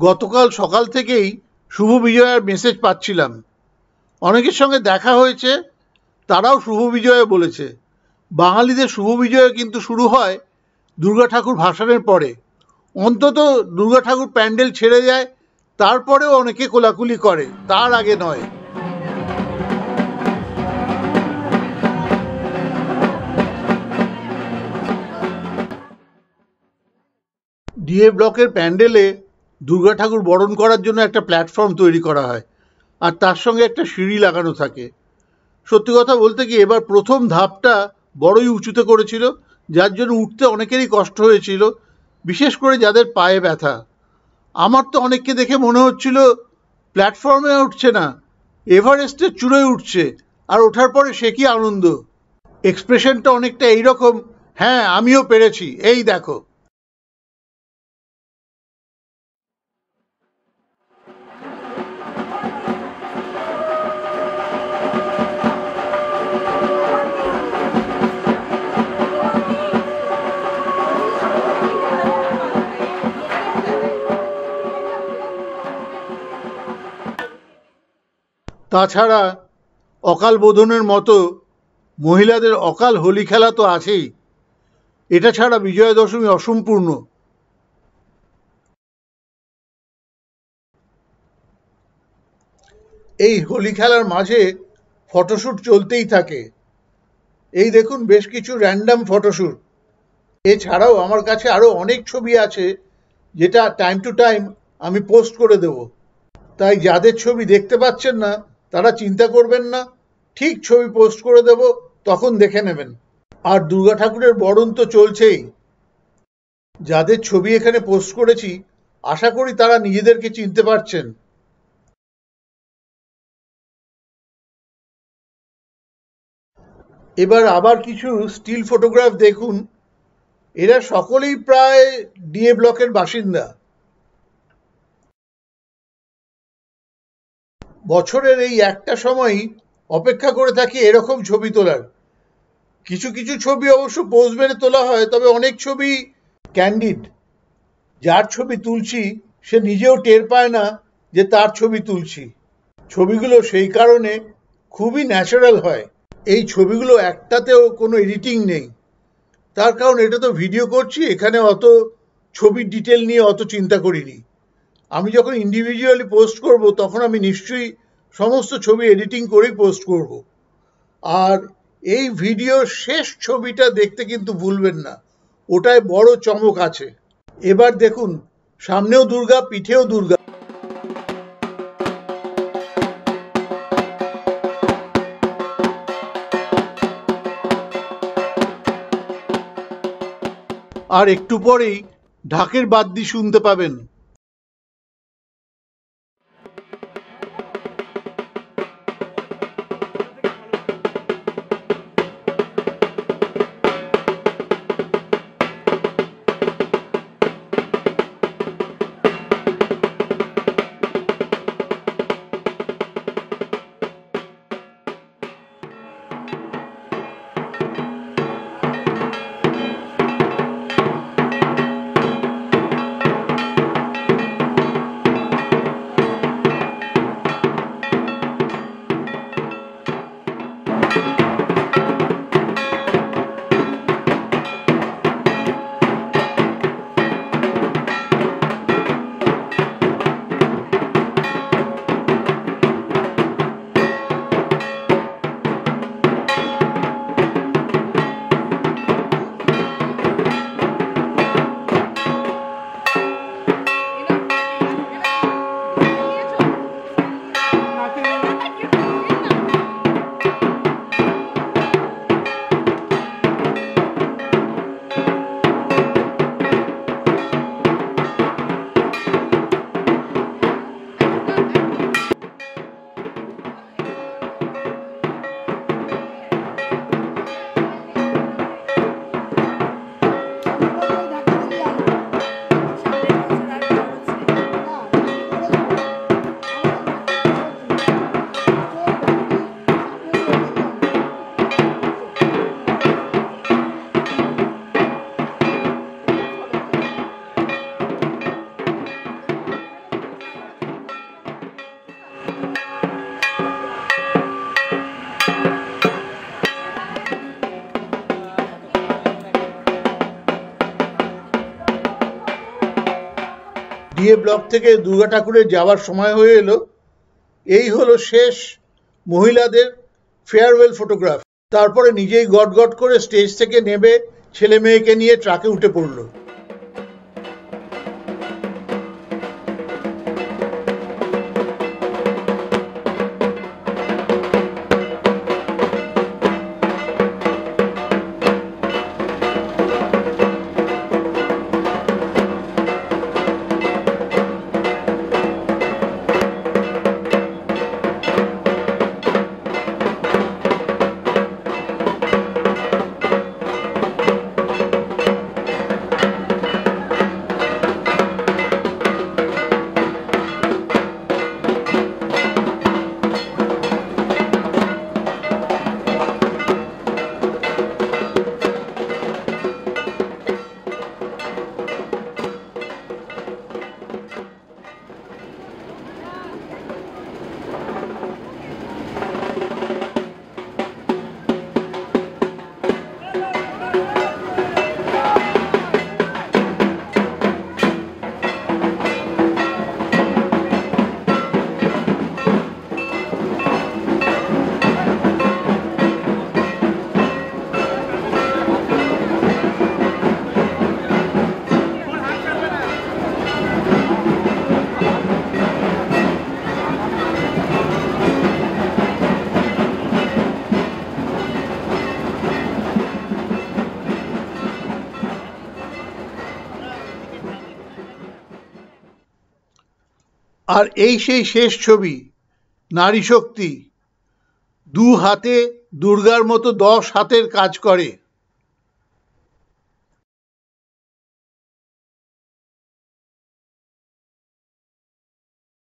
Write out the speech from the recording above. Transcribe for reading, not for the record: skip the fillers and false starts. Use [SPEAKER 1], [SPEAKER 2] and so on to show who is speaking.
[SPEAKER 1] গতকাল সকাল থেকেই শুভ বিজয়ার মেসেজ পাচ্ছিলাম। অনেকের সঙ্গে দেখা হয়েছে, তারাও শুভ বিজয়া বলেছে। বাঙালিদের শুভ বিজয় কিন্তু শুরু হয় দুর্গা ঠাকুর ভাসানের পরে। অন্তত দুর্গা ঠাকুর প্যান্ডেল ছেড়ে যায়, তারপরেও অনেকে কোলাকুলি করে, তার আগে নয়। ডিএ ব্লকের প্যান্ডেলে দুর্গা ঠাকুর বরণ করার জন্য একটা প্ল্যাটফর্ম তৈরি করা হয়, আর তার সঙ্গে একটা সিঁড়ি লাগানো থাকে। সত্যি কথা বলতে কি, এবার প্রথম ধাপটা বড়ই উঁচুতে করেছিল, যার জন্য উঠতে অনেকেরই কষ্ট হয়েছিল, বিশেষ করে যাদের পায়ে ব্যথা। আমার তো অনেককে দেখে মনে হচ্ছিল প্ল্যাটফর্মে উঠছে না, এভারেস্টের চূড়োয় উঠছে, আর ওঠার পরে সে কি আনন্দ। এক্সপ্রেশনটা অনেকটা এইরকম, হ্যাঁ আমিও পেরেছি, এই দেখো। তাছাড়া অকাল বোধনের মতো মহিলাদের অকাল হোলি খেলা তো আছেই। এটা ছাড়া বিজয়া দশমী অসম্পূর্ণ। এই হোলি খেলার মাঝে ফটোশ্যুট চলতেই থাকে। এই দেখুন বেশ কিছু র্যান্ডম ফটোশ্যুট। এছাড়াও আমার কাছে আরো অনেক ছবি আছে, যেটা টাইম টু টাইম আমি পোস্ট করে দেব। তাই যাদের ছবি দেখতে পাচ্ছেন না তারা চিন্তা করবেন না, ঠিক ছবি পোস্ট করে দেব, তখন দেখে নেবেন। আর দুর্গা ঠাকুরের বরণ তো চলছেই। যাদের ছবি এখানে পোস্ট করেছি, আশা করি তারা নিজেদেরকে চিনতে পারছেন। এবার আবার কিছু স্টিল ফটোগ্রাফ দেখুন। এরা সকলেই প্রায় ডিএ ব্লকের বাসিন্দা। বছরের এই একটা সময়ই অপেক্ষা করে থাকি এরকম ছবি তোলার। কিছু কিছু ছবি অবশ্য পোজ মেরে তোলা হয়, তবে অনেক ছবি ক্যান্ডিড। যার ছবি তুলছি সে নিজেও টের পায় না যে তার ছবি তুলছি। ছবিগুলো সেই কারণে খুবই ন্যাচারাল হয়। এই ছবিগুলো একটাতেও কোনো এডিটিং নেই। তার কারণ এটা তো ভিডিও করছি, এখানে অত ছবির ডিটেল নিয়ে অত চিন্তা করিনি। আমি যখন ইন্ডিভিজুয়ালি পোস্ট করব তখন আমি নিশ্চয়ই সমস্ত ছবি এডিটিং করেই পোস্ট করব। আর এই ভিডিওর শেষ ছবিটা দেখতে কিন্তু ভুলবেন না, ওটায় বড় চমক আছে। এবার দেখুন, সামনেও দুর্গা, পিঠেও দুর্গা। আর একটু পরেই ঢাকের বাদ্যি শুনতে পাবেন। ডিএ ব্লক থেকে দুর্গা ঠাকুরের যাওয়ার সময় হয়ে এলো। এই হলো শেষ মহিলাদের ফেয়ারওয়েল ফটোগ্রাফ। তারপরে নিজেই গট গট করে স্টেজ থেকে নেমে ছেলে মেয়েকে নিয়ে ট্রাকে উঠে পড়ল। আর এই সেই শেষ ছবি, নারী শক্তি 2 হাতে দুর্গার মতো 10 হাতের কাজ করে।